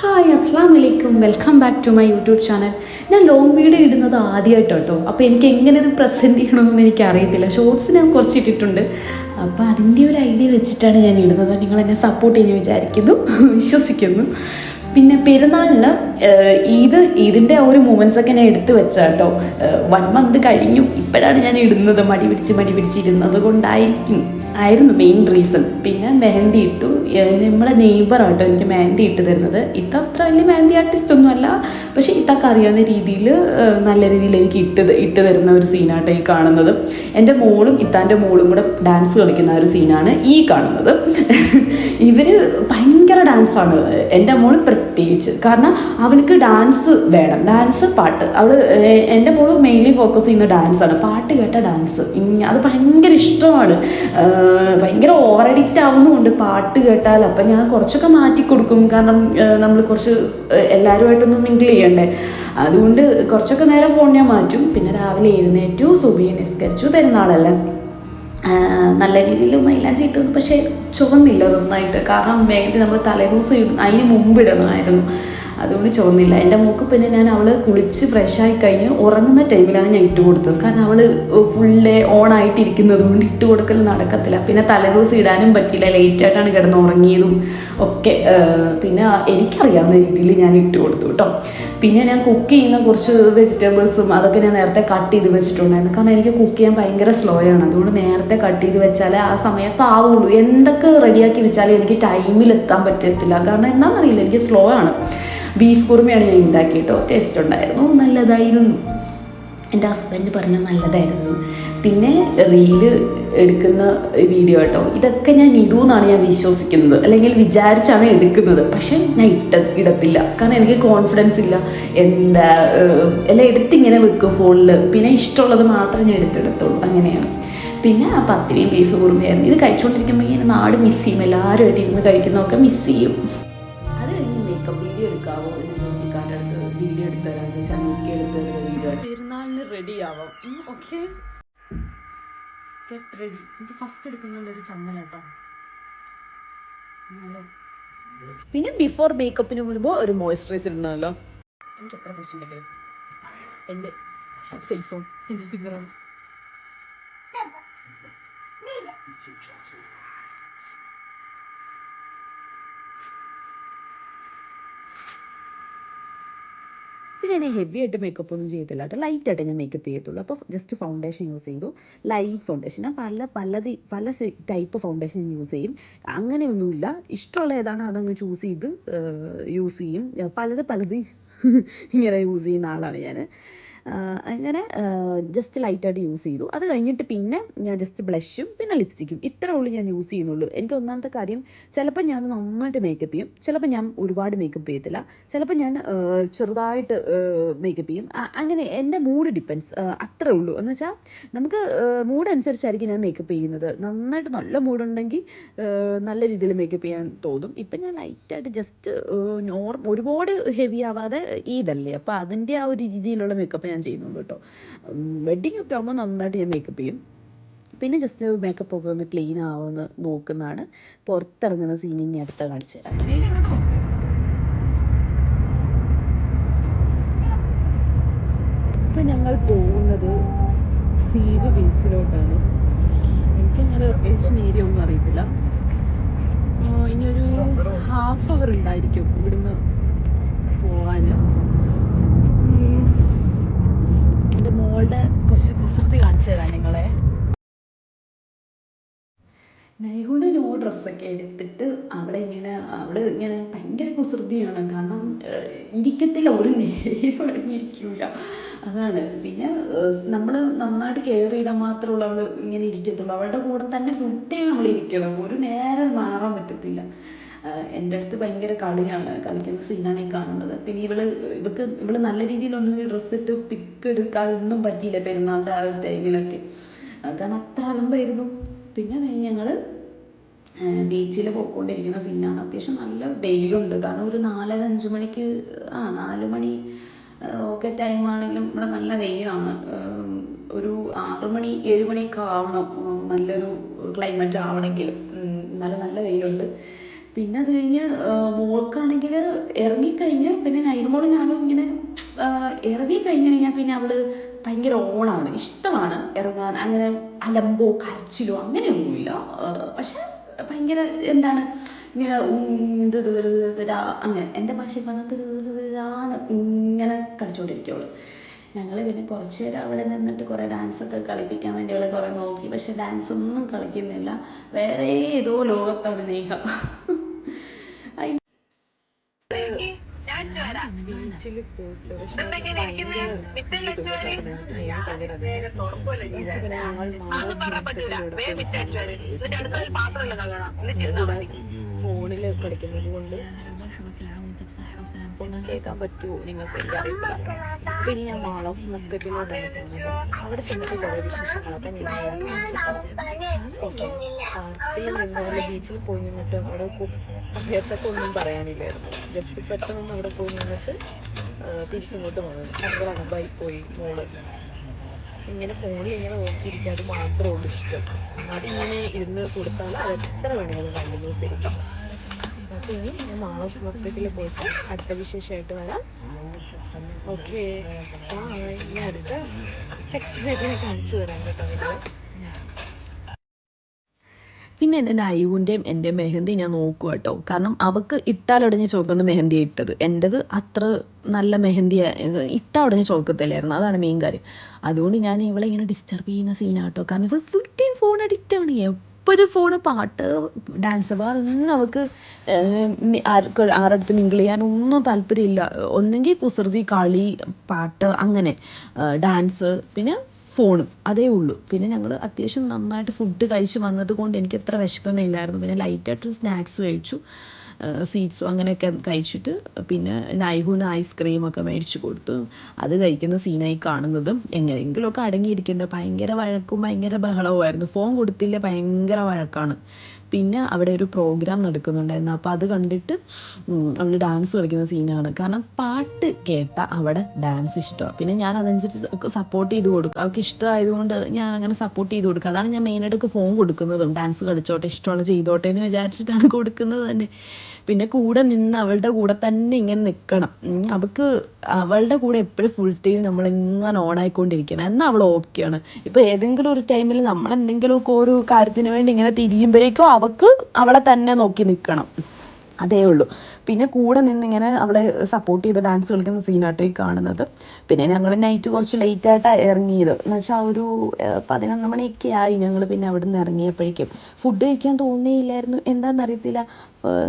Hi അസ്സാം വലൈക്കും, welcome back to my YouTube channel. ഞാൻ ലോങ് വീഡിയോ ഇടുന്നത് ആദ്യമായിട്ട് കേട്ടോ. അപ്പോൾ എനിക്ക് എങ്ങനെ ഇത് പ്രസൻറ്റ് ചെയ്യണമെന്നൊന്നും എനിക്ക് അറിയത്തില്ല. ഷോർട്സ് ഞാൻ കുറച്ച് ഇട്ടിട്ടുണ്ട്. അപ്പോൾ അതിൻ്റെ ഒരു ഐഡിയ വെച്ചിട്ടാണ് ഞാൻ ഇടുന്നത്. നിങ്ങളെന്നെ സപ്പോർട്ട് ചെയ്യുന്നു വിചാരിക്കുന്നു, വിശ്വസിക്കുന്നു. പിന്നെ പെരുന്നാളിന് ഇതിൻ്റെ ഒരു മൂമെൻറ്റ്സൊക്കെ ഞാൻ എടുത്തു വെച്ചാൽ കേട്ടോ. 1 മന്ത് കഴിഞ്ഞു, ഇപ്പോഴാണ് ഞാൻ ഇടുന്നത്. മടി പിടിച്ചിരുന്നത് ആയിരുന്നു മെയിൻ റീസൺ. പിന്നെ മെഹന്തി ഇട്ടു. നമ്മുടെ നെയ്ബറാട്ടോ എനിക്ക് മെഹന്തി ഇട്ട് തരുന്നത്. ഇത്ത അത്ര വലിയ മെഹന്തി ആർട്ടിസ്റ്റ് ഒന്നും അല്ല, പക്ഷേ ഇത്തൊക്കെ അറിയാവുന്ന രീതിയിൽ നല്ല രീതിയിൽ എനിക്ക് ഇട്ട് തരുന്ന ഒരു സീനാട്ടോ ഈ കാണുന്നത്. എൻ്റെ മോളും ഇത്താൻ്റെ മോളും കൂടെ ഡാൻസ് കളിക്കുന്ന ഒരു സീനാണ് ഈ കാണുന്നത്. ഇവർ ഭയങ്കര ഡാൻസാണ്, എൻ്റെ മോള് പ്രത്യേകിച്ച്. കാരണം അവൾക്ക് ഡാൻസ് വേണം, ഡാൻസ് പാട്ട്. എൻ്റെ മോള് മെയിൻലി ഫോക്കസ് ചെയ്യുന്ന ഡാൻസാണ്, പാട്ട് കേട്ട ഡാൻസ്. അത് ഭയങ്കര ഇഷ്ടമാണ്. ഭയങ്കര ഓവർ എഡിക്റ്റ് ആവുന്നുമുണ്ട് പാട്ട് കേട്ടാൽ. അപ്പം ഞാൻ കുറച്ചൊക്കെ മാറ്റി കൊടുക്കും, കാരണം നമ്മൾ കുറച്ച് എല്ലാവരുമായിട്ടൊന്നും മിങ്കിൾ ചെയ്യണ്ടേ. അതുകൊണ്ട് കുറച്ചൊക്കെ നേരം ഫോൺ ഞാൻ മാറ്റും. പിന്നെ രാവിലെ എഴുന്നേറ്റു, സുബഹി നിസ്കരിച്ചു. പെരുന്നാളല്ലേ, നല്ല രീതിയിൽ മൈലാഞ്ചി ഇട്ടു. പക്ഷേ ചുവന്നില്ല നന്നായിട്ട്, കാരണം വേഗത്തിൽ നമ്മൾ തലേദിവസം അതിന് മുമ്പ് ഇടണമായിരുന്നു. അതുകൊണ്ട് ചുവന്നില്ല. എൻ്റെ മൂക്ക് പിന്നെ ഞാൻ അവൾ കുളിച്ച് ഫ്രഷായി കഴിഞ്ഞ് ഉറങ്ങുന്ന ടൈമിലാണ് ഞാൻ ഇട്ട് കൊടുത്തത്. കാരണം അവൾ ഫുള്ള് ഓണായിട്ടിരിക്കുന്നത് കൊണ്ട് ഇട്ട് കൊടുക്കൽ നടക്കത്തില്ല. പിന്നെ തലേദിവസം ഇടാനും പറ്റില്ല, ലേറ്റായിട്ടാണ് കിടന്ന് ഉറങ്ങിയതും ഒക്കെ. പിന്നെ എനിക്കറിയാവുന്ന രീതിയിൽ ഞാൻ ഇട്ട് കൊടുത്തു കേട്ടോ. പിന്നെ ഞാൻ കുക്ക് ചെയ്യുന്ന കുറച്ച് വെജിറ്റബിൾസും അതൊക്കെ ഞാൻ നേരത്തെ കട്ട് ചെയ്ത് വെച്ചിട്ടുണ്ടായിരുന്നു. കാരണം എനിക്ക് കുക്ക് ചെയ്യാൻ ഭയങ്കര സ്ലോ ആണ്. അതുകൊണ്ട് നേരത്തെ കട്ട് ചെയ്ത് വെച്ചാലേ ആ സമയത്ത് ആവുള്ളൂ. എന്തൊക്കെ റെഡിയാക്കി വെച്ചാലും എനിക്ക് ടൈമിൽ എത്താൻ പറ്റത്തില്ല. കാരണം എന്താണെന്നറിയില്ല, എനിക്ക് സ്ലോ ആണ്. ബീഫ് കുറുമയാണ് ഞാൻ ഉണ്ടാക്കി കേട്ടോ. ടേസ്റ്റ് ഉണ്ടായിരുന്നു, നല്ലതായിരുന്നു. എൻ്റെ ഹസ്ബൻഡ് പറഞ്ഞു നല്ലതായിരുന്നു. പിന്നെ റീല് എടുക്കുന്ന വീഡിയോ കേട്ടോ, ഇതൊക്കെ ഞാൻ ഇടുമെന്നാണ് ഞാൻ വിശ്വസിക്കുന്നത്, അല്ലെങ്കിൽ വിചാരിച്ചാണ് എടുക്കുന്നത്. പക്ഷെ ഞാൻ ഇടത്തില്ല, കാരണം എനിക്ക് കോൺഫിഡൻസ് ഇല്ല. എല്ലാം എടുത്തിങ്ങനെ വെക്കും ഫോണിൽ. പിന്നെ ഇഷ്ടമുള്ളത് മാത്രമേ ഞാൻ എടുത്തെടുത്തുള്ളൂ, അങ്ങനെയാണ്. പിന്നെ ആ പത്തിരിയും ബീഫ് കുറുമയായിരുന്നു. ഇത് കഴിച്ചുകൊണ്ടിരിക്കുമ്പോൾ ഇങ്ങനെ നാട് മിസ് ചെയ്യും, എല്ലാവരുമായിട്ട് ഇരുന്ന് കഴിക്കുന്നതൊക്കെ മിസ് ചെയ്യും. വീഡിയോ എടുക്കാവോ എന്ന് ചോദിച്ചിക്കാരുടെ അടുത്ത് വീഡിയോ എടുത്തു തരാൻ ചോദിച്ചാൽ എനിക്ക് എടുത്ത് വീഡിയോ പെരുന്നാളിന് റെഡി ആവാം. Okay, get ready. എനിക്ക് ഫസ്റ്റ് എടുക്കുന്നുള്ളൊരു ചമ്മൽ കേട്ടോ. പിന്നെ ബിഫോർ മേക്കപ്പിന് വരുമ്പോൾ ഒരു മോയ്സ്ചറൈസർ ഇടണമല്ലോ. എനിക്ക് എത്ര പ്രശ്നമുണ്ടെങ്കിലും എൻ്റെ സെൽഫോൺ എൻ്റെ ഫിംഗറാണ്. പിന്നെ ഞാൻ ഹെവി ആയിട്ട് മേക്കപ്പ് ഒന്നും ചെയ്തില്ല കേട്ടോ, ലൈറ്റായിട്ട് ഞാൻ മേക്കപ്പ് ചെയ്യത്തുള്ളൂ. അപ്പോൾ ജസ്റ്റ് ഫൗണ്ടേഷൻ യൂസ് ചെയ്തു, ലൈറ്റ് ഫൗണ്ടേഷൻ. ഞാൻ പല ടൈപ്പ് ഫൗണ്ടേഷൻ യൂസ് ചെയ്യും, അങ്ങനെയൊന്നുമില്ല. ഇഷ്ടമുള്ള ഏതാണോ അതങ്ങ് ചൂസ് ചെയ്ത് യൂസ് ചെയ്യും. പലത് ഇങ്ങനെ യൂസ് ചെയ്യുന്ന ആളാണ് ഞാൻ. അങ്ങനെ ജസ്റ്റ് ലൈറ്റായിട്ട് യൂസ് ചെയ്തു. അത് കഴിഞ്ഞിട്ട് പിന്നെ ഞാൻ ജസ്റ്റ് ബ്ലഷും പിന്നെ ലിപ്സ്റ്റിക്കും ഇത്രേ ഉള്ളൂ ഞാൻ യൂസ് ചെയ്യുന്നുള്ളൂ. എനിക്ക് ഒന്നാമത്തെ കാര്യം, ചിലപ്പോൾ ഞാൻ നന്നായിട്ട് മേക്കപ്പ് ചെയ്യും, ചിലപ്പോൾ ഞാൻ ഒരുപാട് മേക്കപ്പ് ചെയ്യത്തില്ല, ചിലപ്പോൾ ഞാൻ ചെറുതായിട്ട് മേക്കപ്പ് ചെയ്യും. അങ്ങനെ എൻ്റെ മൂഡ് ഡിപ്പെൻസ്, അത്രേ ഉള്ളൂ. എന്ന് വെച്ചാൽ നമുക്ക് മൂഡ് അനുസരിച്ചായിരിക്കും ഞാൻ മേക്കപ്പ് ചെയ്യുന്നത്. നന്നായിട്ട് നല്ല മൂഡുണ്ടെങ്കിൽ നല്ല രീതിയിൽ മേക്കപ്പ് ചെയ്യാൻ തോന്നും. ഇപ്പം ഞാൻ ലൈറ്റായിട്ട് ജസ്റ്റ് ഒരുപാട് ഹെവി ആവാതെ ഈദല്ലേ, അപ്പോൾ അതിൻ്റെ ആ ഒരു രീതിയിലുള്ള മേക്കപ്പ് ഞാൻ ചെയ്യുന്നുള്ളൂ കേട്ടോ. വെഡ്ഡിങ് ഒക്കെ ആകുമ്പോൾ നന്നായിട്ട് ഞാൻ മേക്കപ്പ് ചെയ്യും. പിന്നെ ജസ്റ്റ് മേക്കപ്പ് ഒക്കെ ഒന്ന് ക്ലീൻ ആവുമെന്ന് നോക്കുന്നതാണ്. പുറത്തിറങ്ങുന്ന സീൻ ഇനി അടുത്ത കാണിച്ചു തരാം. ഇപ്പം ഞങ്ങൾ പോകുന്നത് സീവ് ബീച്ചിലോട്ടാണ്. എനിക്കങ്ങനെ ലൊക്കേഷൻ ഏരിയ ഒന്നും അറിയത്തില്ല. ഇനിയൊരു ഹാഫ് അവർ ഉണ്ടായിരിക്കും ഇവിടുന്ന് പോകാൻ. എൻ്റെ മോളുടെ കുറച്ച് കുസൃതി കാണിച്ചു തരാം നിങ്ങളെ. നൈഹുവിന് ന്യൂ ഡ്രസ്സൊക്കെ എടുത്തിട്ട് അവൾ ഇങ്ങനെ ഭയങ്കര കുസൃതിയാണ്. കാരണം ഇരിക്കത്തില്ല, ഒരു നേരം അടങ്ങിയിരിക്കില്ല, അതാണ്. പിന്നെ നമ്മൾ നന്നായിട്ട് കെയർ ചെയ്താൽ മാത്രമുള്ള അവൾ ഇങ്ങനെ ഇരിക്കത്തുള്ളൂ. അവളുടെ കൂടെ തന്നെ ഫുൾ ടൈം നമ്മൾ ഇരിക്കണം, ഒരു നേരം മാറാൻ പറ്റത്തില്ല. എൻ്റെ അടുത്ത് ഭയങ്കര കളിക്കുന്ന സീനാണ് ഈ കാണുന്നത്. പിന്നെ ഇവള് നല്ല രീതിയിലൊന്നും ഡ്രസ്സിട്ട് പിക്ക് എടുക്കാനൊന്നും പറ്റിയില്ല പെരുന്നാളിൻ്റെ ആ ഒരു ടൈമിലൊക്കെ, കാരണം അത്ര അലമ്പായിരുന്നു. പിന്നെ ഞങ്ങൾ ബീച്ചിൽ പോയിക്കൊണ്ടിരിക്കുന്ന സീനാണ്. അത്യാവശ്യം നല്ല വെയിലുണ്ട്, കാരണം ഒരു 4-5 മണിക്ക് 4 മണി ഒക്കെ ടൈമാണെങ്കിലും ഇവിടെ നല്ല വെയിലാണ്. ഒരു 6 മണി 7 മണിയൊക്കെ ആവണം നല്ലൊരു ക്ലൈമറ്റ് ആവണമെങ്കിൽ. എന്നാലും നല്ല വെയിലുണ്ട്. പിന്നെ അത് കഴിഞ്ഞ് മോൾക്കാണെങ്കിൽ ഇറങ്ങിക്കഴിഞ്ഞ് പിന്നെ നൈമോളും ഞാനും ഇങ്ങനെ ഇറങ്ങിക്കഴിഞ്ഞ് കഴിഞ്ഞാൽ പിന്നെ അവൾ ഭയങ്കര ഓണാണ്, ഇഷ്ടമാണ് ഇറങ്ങാൻ. അങ്ങനെ അലമ്പോ കരച്ചിലോ അങ്ങനെയൊന്നുമില്ല. പക്ഷെ ഭയങ്കര എന്താണ് ഇങ്ങനെ അങ്ങനെ എൻ്റെ ഭാഷയിൽ പറഞ്ഞാൽ ഇങ്ങനെ കളിച്ചുകൊണ്ടിരിക്കുള്ളൂ. ഞങ്ങൾ പിന്നെ കുറച്ച് നേരം അവിടെ നിന്നിട്ട് കുറേ ഡാൻസൊക്കെ കളിപ്പിക്കാൻ വേണ്ടി അവളെ കുറേ നോക്കി. പക്ഷെ ഡാൻസൊന്നും കളിക്കുന്നില്ല, വേറെ ഏതോ ലോകത്താണ് നേഹ. ബീച്ചിൽ പോയിട്ട് പക്ഷെ ഭയങ്കര ഫോണിൽ കളിക്കുന്നത് കൊണ്ട് ഒന്നും കേൾക്കാൻ പറ്റുമോ നിങ്ങൾക്ക് എനിക്കറിയില്ല. അപ്പൊ ഇനി ഞാൻ മാൾ ഓഫ് മസ്കറ്റിലോട്ടാണ് പോകുന്നത്. അവിടെ ചെന്നിട്ട് കുറേ വിശേഷങ്ങളൊക്കെ ഞാൻ ഓക്കെ. പാർക്കിൽ നിന്ന് ബീച്ചിൽ പോയി നിന്നിട്ട് അവിടെ അറിയാത്തൊക്കെ ഒന്നും പറയാനില്ലായിരുന്നു. ജസ്റ്റ് പെട്ടെന്ന് അവിടെ പോയി നിന്നിട്ട് തിരിച്ചിങ്ങോട്ട് വന്നു. ഭയങ്കര അടമ്പായി പോയി മോള്. ഇങ്ങനെ ഫോണിൽ ഇങ്ങനെ നോക്കിയിരിക്കുക, അത് മാത്രമേ ഉള്ളൂ ഇഷ്ടം. അതിങ്ങനെ ഇരുന്ന് കൊടുത്താൽ അത് എത്ര വേണമെങ്കിലും കണ്ടിന്യൂസ് ഇരിക്കും. അപ്പോൾ ഇനി ഞാൻ മാൾ ഓഫ് മസ്കറ്റിൽ പോയിട്ട് അടുത്ത വിശേഷമായിട്ട് വരാം. Okay bye. ഞാൻ അടുത്ത സെക്ഷനായിട്ട് ഞാൻ കാണിച്ചു തരാം കേട്ടോ നിങ്ങൾ. പിന്നെ എൻ്റെ നൈവുൻ്റെയും എൻ്റെ മെഹന്തി ഞാൻ നോക്കുക കേട്ടോ. കാരണം അവൾക്ക് ഇട്ടാലുടനെ ചോക്കുന്ന മെഹന്തിയാണ് ഇട്ടത്. എൻ്റെത് അത്ര നല്ല മെഹന്തി ഇട്ടാൽ ഉടനെ ചോക്കത്തില്ലായിരുന്നു, അതാണ് മെയിൻ കാര്യം. അതുകൊണ്ട് ഞാൻ ഇവളെ ഇങ്ങനെ ഡിസ്റ്റർബ് ചെയ്യുന്ന സീനാണ് കേട്ടോ. കാരണം ഇവൾ ഫുൾ ടൈം ഫോൺ അഡിക്റ്റാണ്. എപ്പോഴും ഫോണ്, പാട്ട്, ഡാൻസ്, വേറൊന്നും അവൾക്ക് ആരടുത്ത് മിങ്കിൾ ചെയ്യാനൊന്നും താല്പര്യമില്ല. ഒന്നെങ്കിൽ കുസൃതി, കളി, പാട്ട്, അങ്ങനെ ഡാൻസ്, പിന്നെ ഫോണും, അതേ ഉള്ളൂ. പിന്നെ ഞങ്ങൾ അത്യാവശ്യം നന്നായിട്ട് ഫുഡ് കഴിച്ച് വന്നത് കൊണ്ട് എനിക്ക് അത്ര വിശക്കൊന്നുമില്ലായിരുന്നു. പിന്നെ ലൈറ്റായിട്ട് സ്നാക്സ് കഴിച്ചു, സ്വീറ്റ്സും അങ്ങനെയൊക്കെ കഴിച്ചിട്ട് പിന്നെ നൈഹുന് ഐസ്ക്രീമൊക്കെ മേടിച്ച് കൊടുത്തു. അത് കഴിക്കുന്ന സീനായി കാണുന്നതും. എങ്ങനെയെങ്കിലുമൊക്കെ അടങ്ങിയിരിക്കേണ്ട, ഭയങ്കര വഴക്കും ഭയങ്കര ബഹളവുമായിരുന്നു. ഫോൺ കൊടുത്തില്ല ഭയങ്കര വഴക്കാണ്. പിന്നെ അവിടെ ഒരു പ്രോഗ്രാം നടക്കുന്നുണ്ടായിരുന്നു. അപ്പോൾ അത് കണ്ടിട്ട് അവൾ ഡാൻസ് കളിക്കുന്ന സീനാണ്. കാരണം പാട്ട് കേട്ട അവിടെ ഡാൻസ് ഇഷ്ടമാണ്. പിന്നെ ഞാൻ അതനുസരിച്ച് സപ്പോർട്ട് ചെയ്ത് കൊടുക്കും. അവൾക്ക് ഇഷ്ടമായതുകൊണ്ട് ഞാൻ അങ്ങനെ സപ്പോർട്ട് ചെയ്ത് കൊടുക്കുക. അതാണ് ഞാൻ മെയിനായിട്ട് ഫോൺ കൊടുക്കുന്നതും. ഡാൻസ് കളിച്ചോട്ടെ, ഇഷ്ടമുള്ള ചെയ്തോട്ടെ എന്ന് വിചാരിച്ചിട്ടാണ് കൊടുക്കുന്നത് തന്നെ. പിന്നെ കൂടെ നിന്ന് അവളുടെ കൂടെ തന്നെ ഇങ്ങനെ നിൽക്കണം. അവൾക്ക് അവളുടെ കൂടെ എപ്പോഴും ഫുൾ ടൈം നമ്മളിങ്ങനെ ഓണായിക്കൊണ്ടിരിക്കണം, എന്നാൽ അവൾ ഓക്കെയാണ്. ഇപ്പോൾ ഏതെങ്കിലും ഒരു ടൈമിൽ നമ്മളെന്തെങ്കിലുമൊക്കെ ഒരു കാര്യത്തിന് വേണ്ടി ഇങ്ങനെ തിരിയുമ്പോഴേക്കും അവൾക്ക് അവളെ തന്നെ നോക്കി നിൽക്കണം, അതേ ഉള്ളൂ. പിന്നെ കൂടെ നിന്നിങ്ങനെ അവളെ സപ്പോർട്ട് ചെയ്ത് ഡാൻസ് കളിക്കുന്ന സീനാട്ടോ ഈ കാണുന്നത്. പിന്നെ ഞങ്ങൾ നൈറ്റ് കുറച്ച് ലേറ്റായിട്ടാണ് ഇറങ്ങിയത്. എന്ന് വെച്ചാൽ ഒരു 11 മണിയൊക്കെ ആയി ഞങ്ങൾ പിന്നെ അവിടെ നിന്ന് ഇറങ്ങിയപ്പോഴേക്കും. ഫുഡ് കഴിക്കാൻ തോന്നിയില്ലായിരുന്നു, എന്താണെന്നറിയത്തില്ല.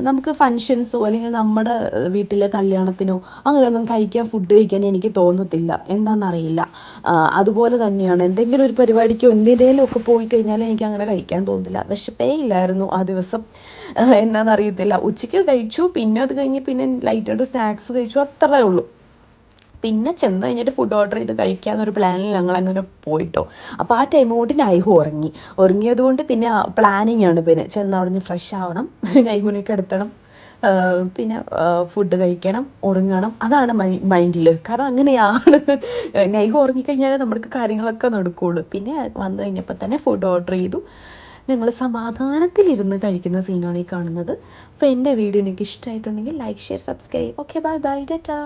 നമുക്ക് ഫങ്ഷൻസോ അല്ലെങ്കിൽ നമ്മുടെ വീട്ടിലെ കല്യാണത്തിനോ അങ്ങനെയൊന്നും ഫുഡ് കഴിക്കാൻ എനിക്ക് തോന്നത്തില്ല, എന്താണെന്നറിയില്ല. അതുപോലെ തന്നെയാണ് എന്തെങ്കിലും ഒരു പരിപാടിക്കോ എന്തിനേലും ഒക്കെ പോയി കഴിഞ്ഞാൽ എനിക്ക് അങ്ങനെ കഴിക്കാൻ തോന്നില്ല. വിശപ്പേ ഇല്ലായിരുന്നു ആ ദിവസം, എന്താണെന്നറിയത്തില്ല. ഉച്ചയ്ക്ക് കഴിച്ചു, പിന്നെ അത് കഴിഞ്ഞ് പിന്നെ ലൈറ്റായിട്ട് സ്നാക്സ് കഴിച്ചു, അത്രേ ഉള്ളൂ. പിന്നെ ചെന്ന് കഴിഞ്ഞിട്ട് ഫുഡ് ഓർഡർ ചെയ്ത് കഴിക്കാമെന്നൊരു പ്ലാനിൽ ഞങ്ങൾ അങ്ങനെ പോയിട്ടോ. അപ്പോൾ ആ ടൈം കൊണ്ട് നൈഹു ഉറങ്ങിയത് കൊണ്ട് പിന്നെ പ്ലാനിങ് ആണ്. പിന്നെ ചെന്ന് അവിടെ നിന്ന് ഫ്രഷ് ആവണം, നൈഹുവിനെ കിടത്തണം, പിന്നെ ഫുഡ് കഴിക്കണം, ഉറങ്ങണം, അതാണ് മൈൻഡിൽ. കാരണം അങ്ങനെയാണ്. നൈഹു ഉറങ്ങിക്കഴിഞ്ഞാൽ നമുക്ക് കാര്യങ്ങളൊക്കെ നടക്കുകയുള്ളൂ. പിന്നെ വന്നു കഴിഞ്ഞപ്പോൾ തന്നെ ഫുഡ് ഓർഡർ ചെയ്തു. ഞങ്ങൾ സമാധാനത്തിലിരുന്ന് കഴിക്കുന്ന സീനാണ് ഈ കാണുന്നത്. അപ്പോൾ എൻ്റെ വീഡിയോ നിങ്ങൾക്ക് ഇഷ്ടമായിട്ടുണ്ടെങ്കിൽ like, share, subscribe. Okay bye bye Tata.